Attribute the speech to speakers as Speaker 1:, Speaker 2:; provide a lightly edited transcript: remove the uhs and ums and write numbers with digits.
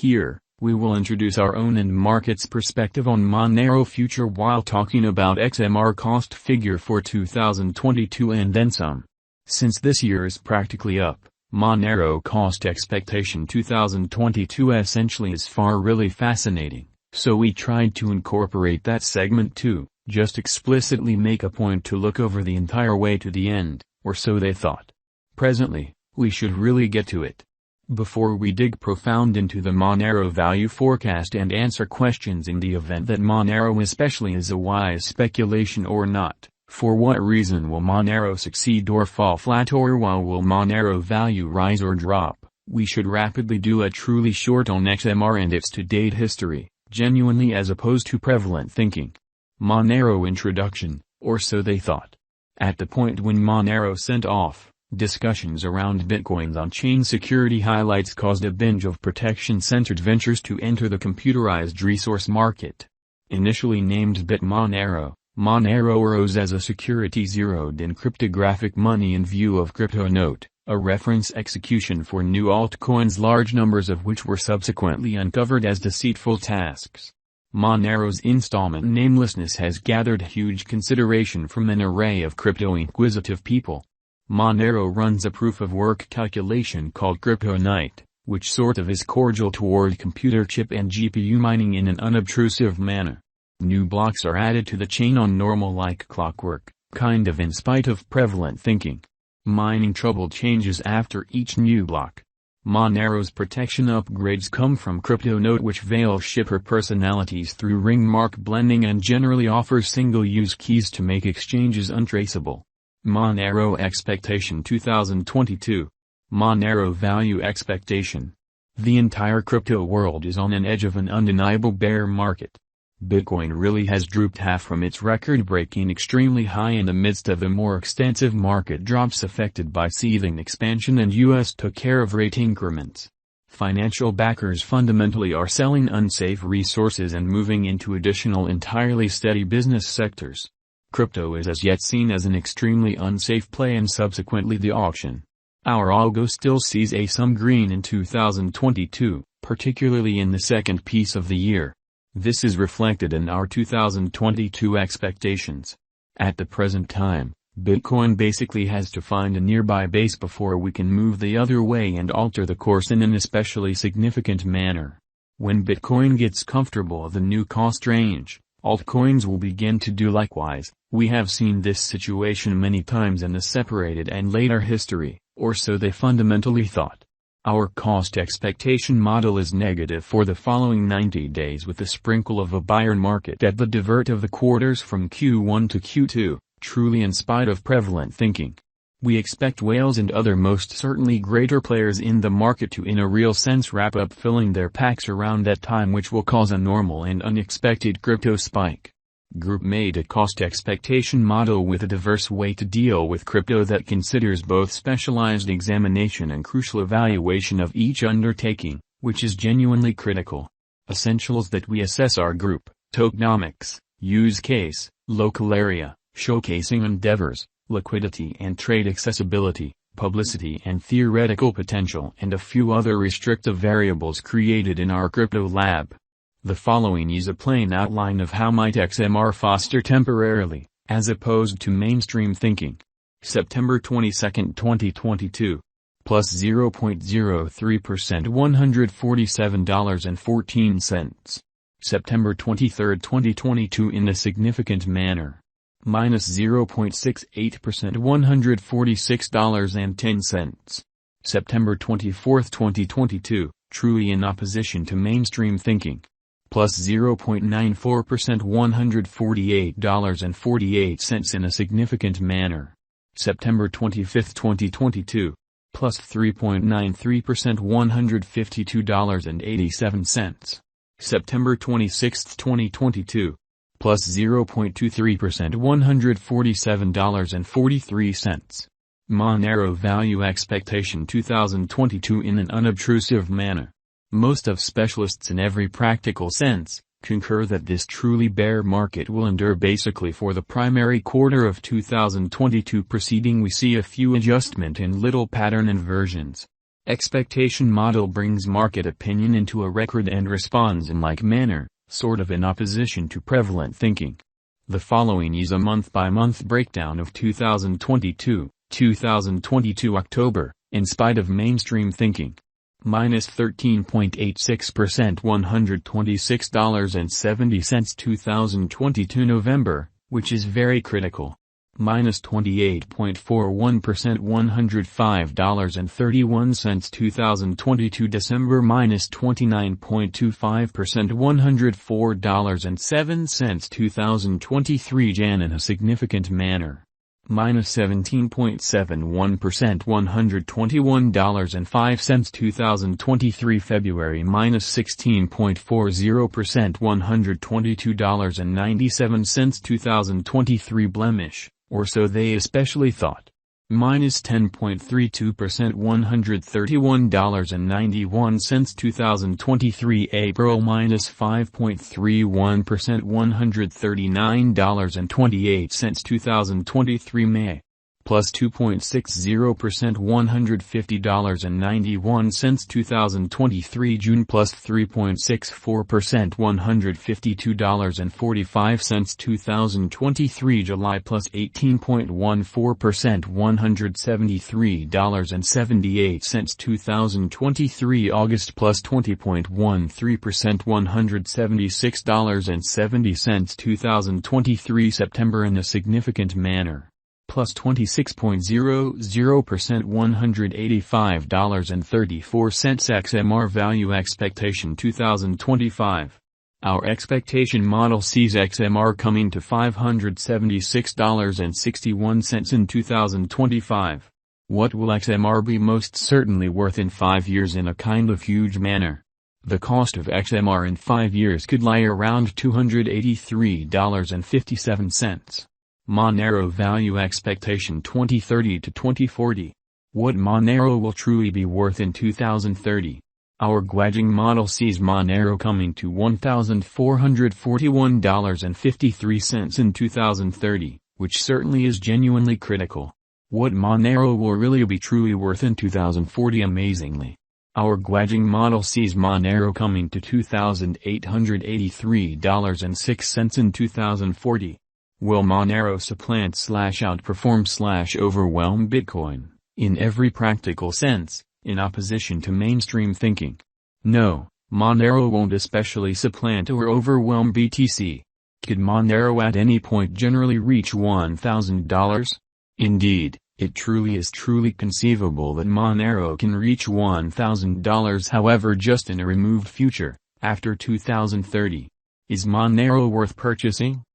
Speaker 1: Here, we will introduce our own and market's perspective on Monero future while talking about XMR cost figure for 2022 and then some. Since this year is practically up, Monero cost expectation 2022 essentially is really fascinating, so we tried to incorporate that segment too, just explicitly make a point to look over the entire way to the end, or so they thought. Presently, we should really get to it. Before we dig profound into the Monero value forecast and answer questions in the event that Monero especially is a wise speculation or not, for what reason will Monero succeed or fall flat, or while will Monero value rise or drop, we should rapidly do a truly short on XMR and its to-date history, genuinely as opposed to prevalent thinking. Monero introduction, or so they thought. At the point when Monero sent off, discussions around Bitcoin's on-chain security highlights caused a binge of protection-centered ventures to enter the computerized resource market. Initially named BitMonero, Monero arose as a security zeroed-in cryptographic money in view of CryptoNote, a reference execution for new altcoins, large numbers of which were subsequently uncovered as deceitful tasks. Monero's installment namelessness has gathered huge consideration from an array of crypto-inquisitive people. Monero runs a proof-of-work calculation called CryptoNote, which sort of is cordial toward computer chip and GPU mining in an unobtrusive manner. New blocks are added to the chain on normal like clockwork, kind of in spite of prevalent thinking. Mining trouble changes after each new block. Monero's protection upgrades come from CryptoNote, which veils shipper personalities through ring mark blending and generally offers single-use keys to make exchanges untraceable. Monero expectation 2022. Monero value expectation. The entire crypto world is on an edge of an undeniable bear market. Bitcoin really has drooped half from its record-breaking extremely high in the midst of a more extensive market drops affected by seething expansion, and US took care of rate increments. Financial backers fundamentally are selling unsafe resources and moving into additional entirely steady business sectors. Crypto is as yet seen as an extremely unsafe play and subsequently the auction. Our algo still sees some green in 2022, particularly in the second piece of the year. This is reflected in our 2022 expectations. At the present time, Bitcoin basically has to find a nearby base before we can move the other way and alter the course in an especially significant manner. When Bitcoin gets comfortable with the new cost range, altcoins will begin to do likewise. We have seen this situation many times in the separated and later history, or so they fundamentally thought. Our cost expectation model is negative for the following 90 days with a sprinkle of a buyer market at the divert of the quarters from Q1 to Q2, truly in spite of prevalent thinking. We expect whales and other most certainly greater players in the market to in a real sense wrap up filling their packs around that time, which will cause a normal and unexpected crypto spike. Group made a cost expectation model with a diverse way to deal with crypto that considers both specialized examination and crucial evaluation of each undertaking, which is genuinely critical. Essentials that we assess are group, tokenomics, use case, local area, showcasing endeavors, liquidity and trade accessibility, publicity and theoretical potential, and a few other restrictive variables created in our crypto lab. The following is a plain outline of how might XMR foster temporarily, as opposed to mainstream thinking. September 22, 2022. Plus 0.03% $147.14. September 23, 2022 in a significant manner. Minus 0.68% $146.10. September 24, 2022, truly in opposition to mainstream thinking. Plus 0.94% $148.48 in a significant manner. September 25, 2022. Plus 3.93% $152.87. September 26, 2022. Plus 0.23% $147.43. Monero value expectation 2022 in an unobtrusive manner. Most of specialists in every practical sense concur that this truly bear market will endure basically for the primary quarter of 2022. Preceding we see a few adjustment in little pattern inversions. Expectation model brings market opinion into a record and responds in like manner, sort of in opposition to prevalent thinking. The following is a month-by-month breakdown of 2022 October, in spite of mainstream thinking. Minus 13.86% $126.70 2022 November, which is very critical. Minus 28.41% $105.31 2022 December. Minus 29.25% $104.07 2023 Jan in a significant manner. Minus 17.71% $121.05 2023 February. Minus 16.40% $122.97 2023 Blemish, or so they especially thought. Minus 10.32% $131.91 2023 April. Minus 5.31% $139.28 2023 May. Plus 2.60% $150.91 2023 June. Plus 3.64% $152.45 2023 July. Plus 18.14% $173.78 2023 August. Plus 20.13% $176.70 2023 September in a significant manner. Plus 26.00% $185.34 XMR value expectation 2025. Our expectation model sees XMR coming to $576.61 in 2025. What will XMR be most certainly worth in 5 years in a kind of huge manner? The cost of XMR in 5 years could lie around $283.57. Monero value expectation 2030 to 2040. What Monero will truly be worth in 2030. Our Guajing model sees Monero coming to $1,441.53 in 2030, which certainly is genuinely critical. What Monero will really be truly worth in 2040 amazingly. Our Guajing model sees Monero coming to $2,883.06 in 2040. Will Monero supplant/outperform/overwhelm Bitcoin, in every practical sense, in opposition to mainstream thinking? No, Monero won't especially supplant or overwhelm BTC. Could Monero at any point generally reach $1,000? Indeed, it truly is conceivable that Monero can reach $1,000, however just in a removed future, after 2030. Is Monero worth purchasing?